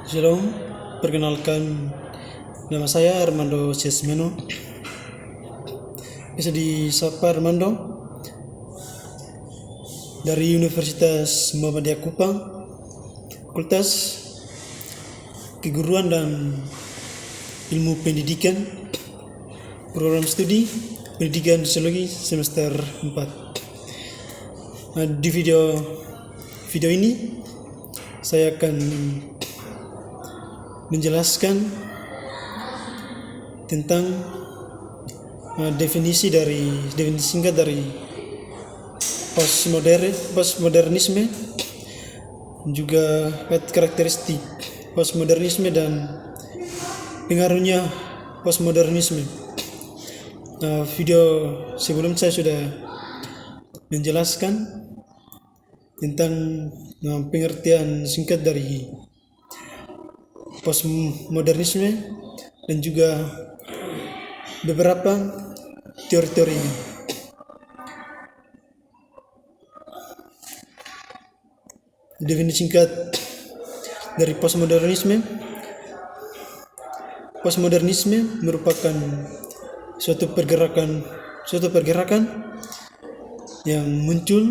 Shalom, perkenalkan nama saya Armando Ciasmeno. Bisa disapa Armando dari Universitas Muhammadiyah Kupang, Fakultas Keguruan dan Ilmu Pendidikan, Program Studi Pendidikan Sosiologi semester 4. Di video ini saya akan menjelaskan tentang definisi singkat dari postmodernisme, juga karakteristik postmodernisme dan pengaruhnya postmodernisme. Video sebelum saya sudah menjelaskan tentang pengertian singkat dari postmodernisme dan juga beberapa teori-teorinya. Definisi singkat dari postmodernisme. Postmodernisme merupakan suatu pergerakan yang muncul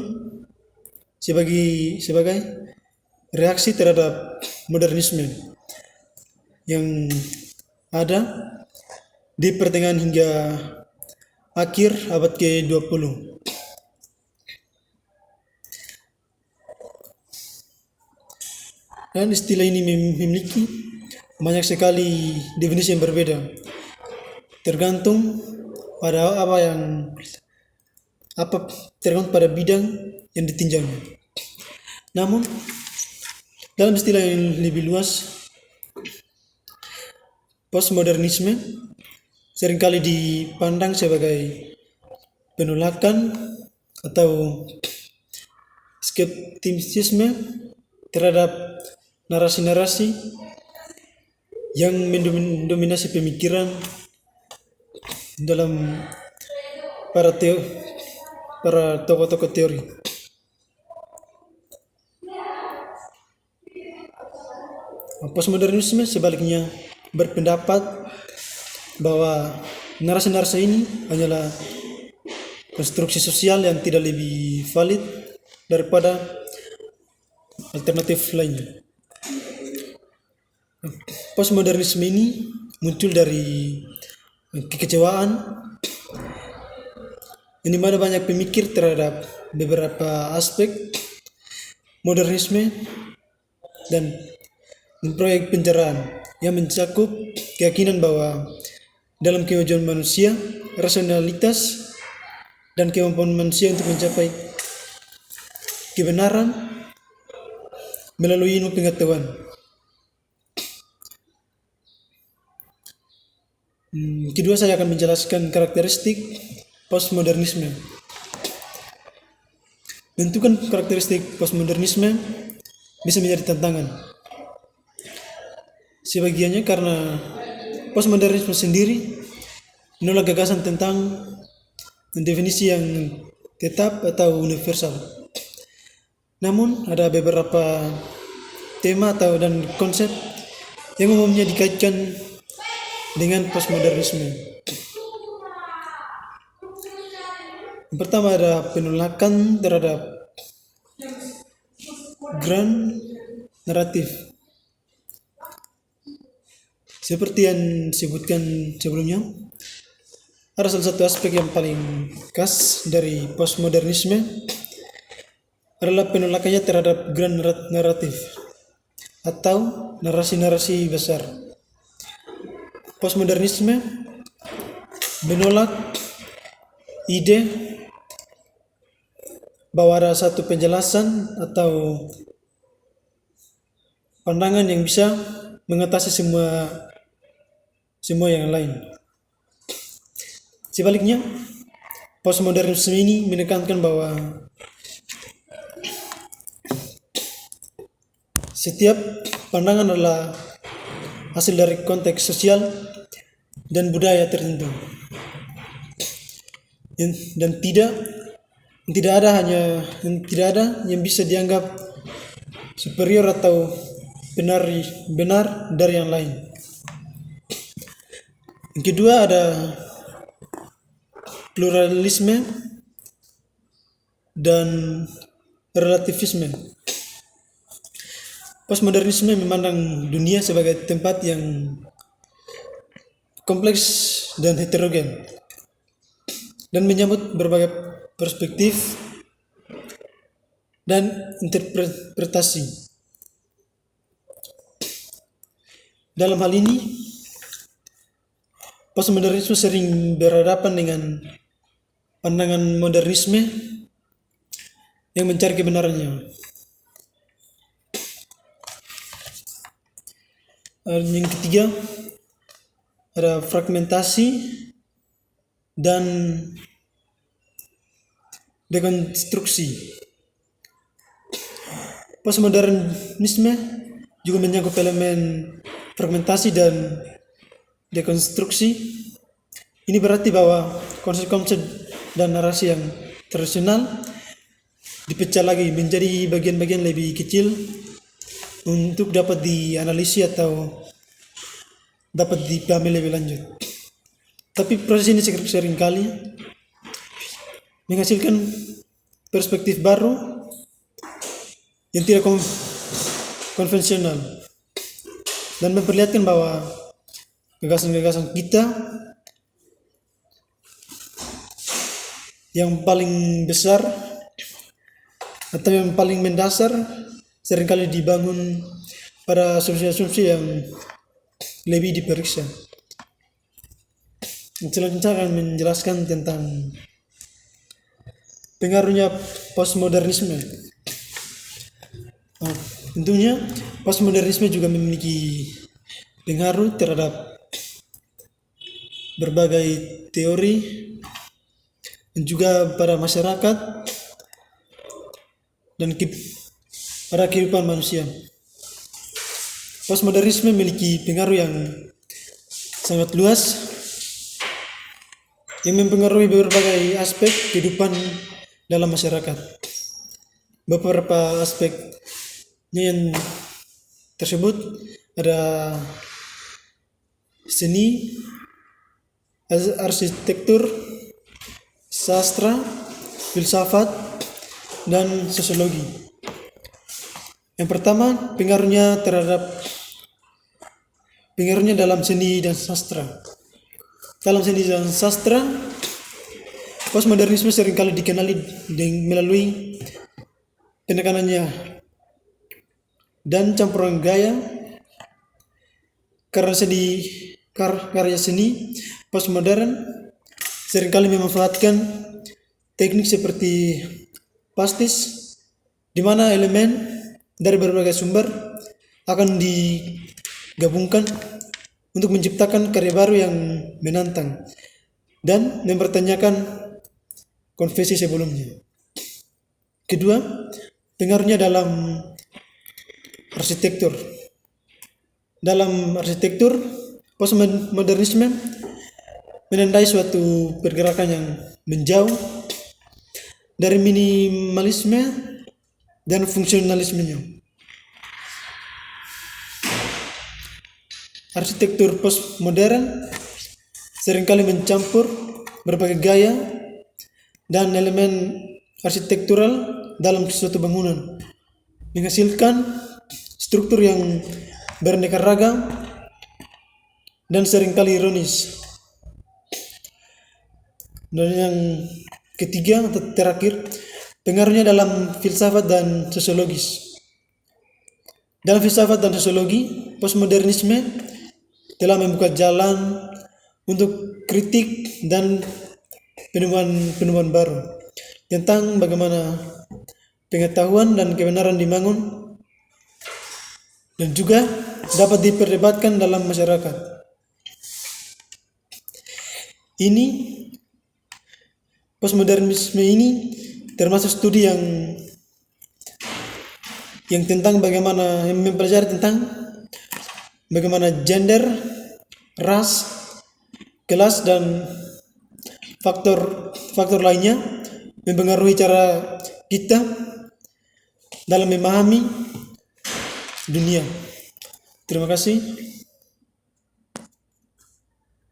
sebagai reaksi terhadap modernisme yang ada di pertengahan hingga akhir abad ke-20. Dan istilah ini memiliki banyak sekali definisi yang berbeda, tergantung pada tergantung pada bidang yang ditinjaunya. Namun dalam istilah yang lebih luas, postmodernisme seringkali dipandang sebagai penolakan atau skeptisisme terhadap narasi-narasi yang mendominasi pemikiran dalam para tokoh-tokoh teori. Postmodernisme sebaliknya berpendapat bahwa narasi-narasi ini hanyalah konstruksi sosial yang tidak lebih valid daripada alternatif lainnya. Postmodernisme ini muncul dari kekecewaan yang dimana banyak pemikir terhadap beberapa aspek modernisme dan proyek pencerahan yang mencakup keyakinan bahwa dalam kemajuan manusia, rasionalitas dan kemampuan manusia untuk mencapai kebenaran melalui ilmu pengetahuan. Kedua, saya akan menjelaskan karakteristik postmodernisme. Bentukan karakteristik postmodernisme bisa menjadi tantangan. Sebagiannya karena postmodernisme sendiri menolak gagasan tentang definisi yang tetap atau universal. Namun ada beberapa tema dan konsep yang umumnya dikaitkan dengan postmodernisme. Yang pertama ada penolakan terhadap grand naratif. Seperti yang disebutkan sebelumnya, ada salah satu aspek yang paling khas dari postmodernisme adalah penolakannya terhadap grand naratif atau narasi-narasi besar. Postmodernisme menolak ide bahwa ada satu penjelasan atau pandangan yang bisa mengatasi semua yang lain. Sebaliknya, postmodernisme ini menekankan bahwa setiap pandangan adalah hasil dari konteks sosial dan budaya tertentu, dan tidak ada yang bisa dianggap superior atau benar dari yang lain. Yang kedua ada pluralisme dan relativisme. Postmodernisme memandang dunia sebagai tempat yang kompleks dan heterogen dan menyambut berbagai perspektif dan interpretasi. Dalam hal ini, postmodernisme sering berhadapan dengan pandangan modernisme yang mencari kebenarannya. Yang ketiga, ada fragmentasi dan dekonstruksi. Postmodernisme juga menyangkut elemen fragmentasi dan dekonstruksi. Ini berarti bahwa konsep-konsep dan narasi yang tradisional dipecah lagi menjadi bagian-bagian lebih kecil untuk dapat dianalisis atau dapat dipahami lebih lanjut. Tapi proses ini seringkali menghasilkan perspektif baru yang tidak konvensional dan memperlihatkan bahwa gagasan-gagasan kita yang paling besar atau yang paling mendasar seringkali dibangun pada asumsi-asumsi yang lebih diperiksa. Selanjutnya akan menjelaskan tentang pengaruhnya postmodernisme. Tentunya postmodernisme juga memiliki pengaruh terhadap berbagai teori dan juga pada masyarakat dan pada kehidupan manusia. Postmodernisme memiliki pengaruh yang sangat luas yang mempengaruhi berbagai aspek kehidupan dalam masyarakat. Beberapa aspeknya yang tersebut ada seni, arsitektur, sastra, filsafat, dan sosiologi. Yang pertama, pengaruhnya dalam seni dan sastra. Dalam seni dan sastra, postmodernisme seringkali dikenali melalui penekanannya dan campuran gaya karya seni postmodern seringkali memanfaatkan teknik seperti pastis, di mana elemen dari berbagai sumber akan digabungkan untuk menciptakan karya baru yang menantang dan mempertanyakan konvensi sebelumnya. Kedua, pengaruhnya dalam arsitektur. Dalam arsitektur, postmodernisme menandai suatu pergerakan yang menjauh dari minimalisme dan fungsionalismenya. Arsitektur postmodern seringkali mencampur berbagai gaya dan elemen arsitektural dalam suatu bangunan, menghasilkan struktur yang beraneka ragam dan seringkali ironis. Dan yang ketiga atau terakhir, pengaruhnya dalam filsafat dan sosiologis. Dalam filsafat dan sosiologi, postmodernisme telah membuka jalan untuk kritik dan penemuan baru tentang bagaimana pengetahuan dan kebenaran dibangun dan juga dapat diperdebatkan dalam masyarakat. Postmodernisme ini termasuk studi yang tentang yang mempelajari tentang bagaimana gender, ras, kelas, dan faktor lainnya mempengaruhi cara kita dalam memahami dunia. Terima kasih.